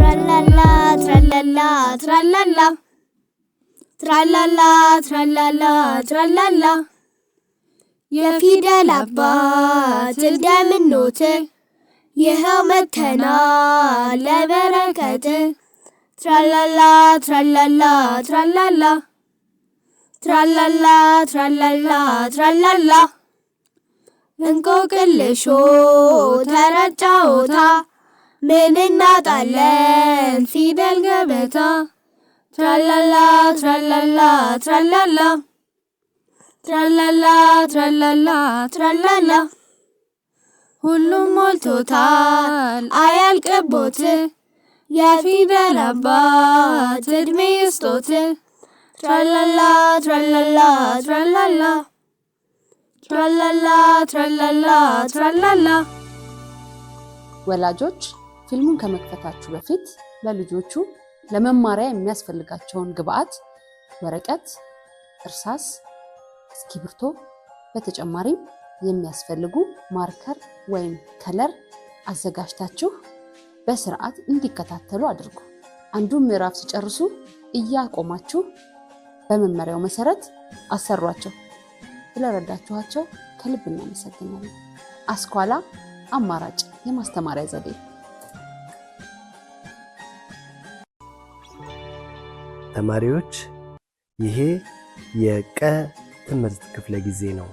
Tralala, tralala, tralala. Tralala, tralala, tralala. የፊደል አባት እንደምንኖት ይኸው መተናል ለበረከት ትራላላ ትራላላ ትራላላ ትራላላ ትራላላ ትራላላ እንቆቅልሾ ተረት ጨዋታ ምን እናጣለን ፊደል ገበታ ትራላላ ትራላላ ትራላላ ትራላላ ትራላላ ትራላላ ሁሉም ሞልቶታል አያልቅቦት የፊደል አባት እድሜ ይስጦት ትራላላ ትራላላ ትራላላ ትራላላ ትራላላ ትራላላ። ወላጆች ፊልሙን ከመክፈታችሁ በፊት ለልጆቹ ለመማሪያ የሚያስፈልጋቸውን ግብአት ወረቀት፣ እርሳስ፣ እስክሪብቶ በተጨማሪም የሚያስፈልጉ ማርከር ወይም ከለር አዘጋጅታችሁ በስርዓት እንዲከታተሉ አድርጉ። አንዱን ምዕራፍ ሲጨርሱ እያቆማችሁ በመመሪያው መሰረት አሰሯቸው። ስለረዳችኋቸው ከልብ እናመሰግናለን። አስኳላ አማራጭ የማስተማሪያ ዘዴ። ተማሪዎች ይሄ የቀ ትምህርት ክፍለ ጊዜ ነው።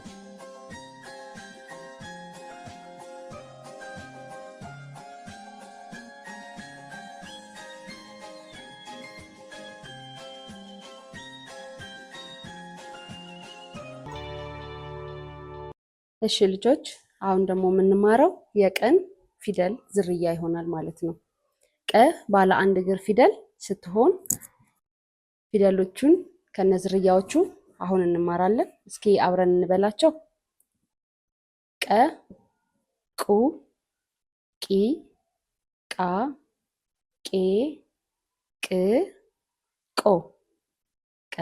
እሺ ልጆች አሁን ደግሞ የምንማረው የቀን ፊደል ዝርያ ይሆናል ማለት ነው። ቀ ባለ አንድ እግር ፊደል ስትሆን ፊደሎቹን ከነዝርያዎቹ አሁን እንማራለን። እስኪ አብረን እንበላቸው። ቀ፣ ቁ፣ ቂ፣ ቃ፣ ቄ፣ ቅ፣ ቆ። ቀ፣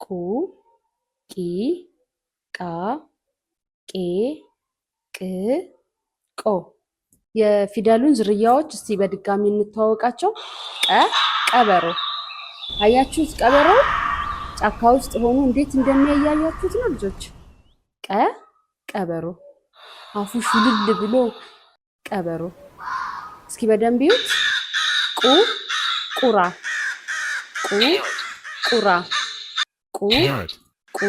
ቁ፣ ቂ፣ ቃ፣ ቄ፣ ቅ፣ ቆ። የፊደሉን ዝርያዎች እስቲ በድጋሚ እንተዋወቃቸው። ቀ ቀበሮ። አያችሁት? ቀበሮ ጫካ ውስጥ ሆኖ እንዴት እንደሚያያያችሁት ነው ልጆች። ቀ ቀበሮ፣ አፉ ሹልል ብሎ ቀበሮ። እስኪ በደንብ ይዩት። ቁ ቁራ፣ ቁ ቁራ፣ ቁ ቁ።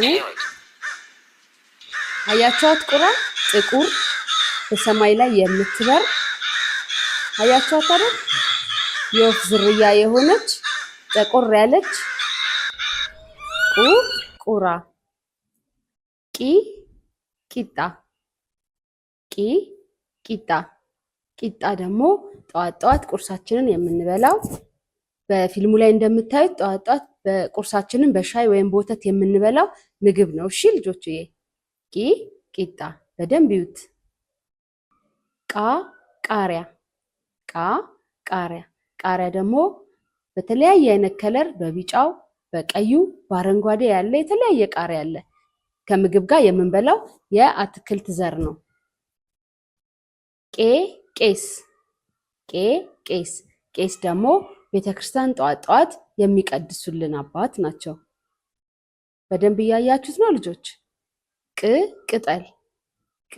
አያችኋት? ቁራ ጥቁር በሰማይ ላይ የምትበር አያችኋት አይደል? የወፍ ዝርያ የሆነች ጠቆር ያለች ቁ ቁራ። ቂ ቂጣ፣ ቂ ቂጣ። ቂጣ ደግሞ ጠዋት ጠዋት ቁርሳችንን የምንበላው በፊልሙ ላይ እንደምታዩት ጠዋት ጠዋት በቁርሳችንን በሻይ ወይም በወተት የምንበላው ምግብ ነው። እሺ ልጆችዬ፣ ቂ ቂጣ በደንብ ይዩት። ቃ ቃሪያ፣ ቃ ቃሪያ። ቃሪያ ደግሞ በተለያየ አይነት ከለር በቢጫው፣ በቀዩ፣ በአረንጓዴ ያለ የተለያየ ቃሪያ አለ። ከምግብ ጋር የምንበላው የአትክልት ዘር ነው። ቄ ቄስ፣ ቄ ቄስ። ቄስ ደግሞ ቤተክርስቲያን ጠዋት ጠዋት የሚቀድሱልን አባት ናቸው። በደንብ እያያችሁት ነው ልጆች። ቅ ቅጠል፣ ቅ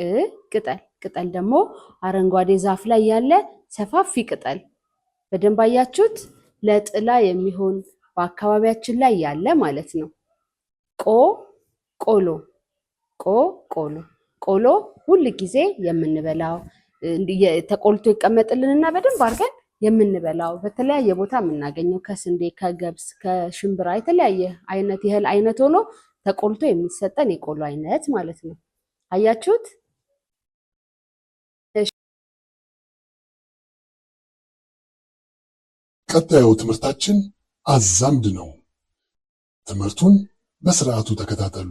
ቅጠል። ቅጠል ደግሞ አረንጓዴ ዛፍ ላይ ያለ ሰፋፊ ቅጠል። በደንብ አያችሁት? ለጥላ የሚሆን በአካባቢያችን ላይ ያለ ማለት ነው። ቆ ቆሎ፣ ቆ ቆሎ። ቆሎ ሁል ጊዜ የምንበላው ተቆልቶ ይቀመጥልንና በደንብ አድርገን የምንበላው በተለያየ ቦታ የምናገኘው ከስንዴ፣ ከገብስ፣ ከሽምብራ የተለያየ አይነት የእህል አይነት ሆኖ ተቆልቶ የሚሰጠን የቆሎ አይነት ማለት ነው። አያችሁት? ቀጣዩ ትምህርታችን አዛምድ ነው። ትምህርቱን በስርዓቱ ተከታተሉ።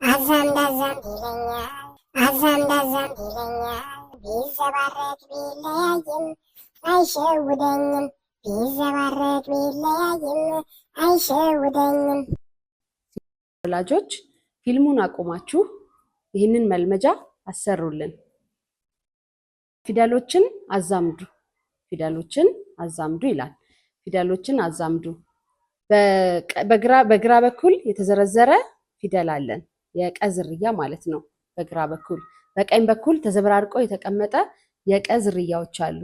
አዛምድ አዛምድ ይለኛል፣ አዛምድ አዛምድ ይለኛል፣ ቢዘባረቅ ቢለያይም አይሸውደኝም፣ ቢዘባረቅ ቢለያይም አይሸውደኝም። ወላጆች ፊልሙን አቁማችሁ ይህንን መልመጃ አሰሩልን። ፊደሎችን አዛምዱ። ፊደሎችን አዛምዱ ይላል። ፊደሎችን አዛምዱ። በግራ በኩል የተዘረዘረ ፊደል አለን፣ የቀ ዝርያ ማለት ነው። በግራ በኩል በቀኝ በኩል ተዘበራርቆ የተቀመጠ የቀ ዝርያዎች አሉ።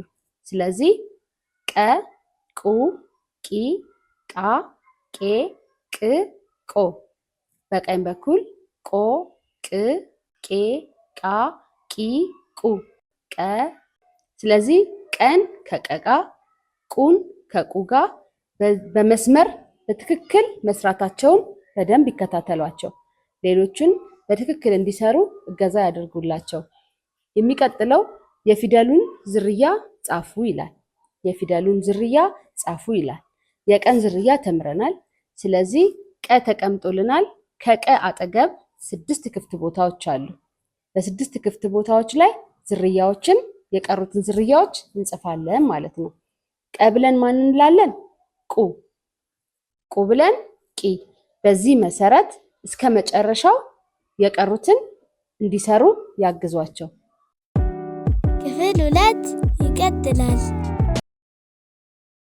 ስለዚህ ቀ፣ ቁ፣ ቂ፣ ቃ፣ ቄ፣ ቅ፣ ቆ። በቀኝ በኩል ቆ፣ ቅ፣ ቄ፣ ቃ፣ ቂ፣ ቁ፣ ቀ። ስለዚህ ቀን ከቀጋ፣ ቁን ከቁ ጋር በመስመር በትክክል መስራታቸውን በደንብ ይከታተሏቸው። ሌሎችን በትክክል እንዲሰሩ እገዛ ያደርጉላቸው። የሚቀጥለው የፊደሉን ዝርያ ጻፉ ይላል። የፊደሉን ዝርያ ጻፉ ይላል። የቀን ዝርያ ተምረናል። ስለዚህ ቀ ተቀምጦልናል። ከቀ አጠገብ 6 ክፍት ቦታዎች አሉ። በ6 ክፍት ቦታዎች ላይ ዝርያዎችን የቀሩትን ዝርያዎች እንጽፋለን ማለት ነው። ቀ ብለን ማን እንላለን? ቁ። ቁ ብለን ቂ። በዚህ መሰረት እስከ መጨረሻው የቀሩትን እንዲሰሩ ያግዟቸው። ክፍል 2 ይቀጥላል።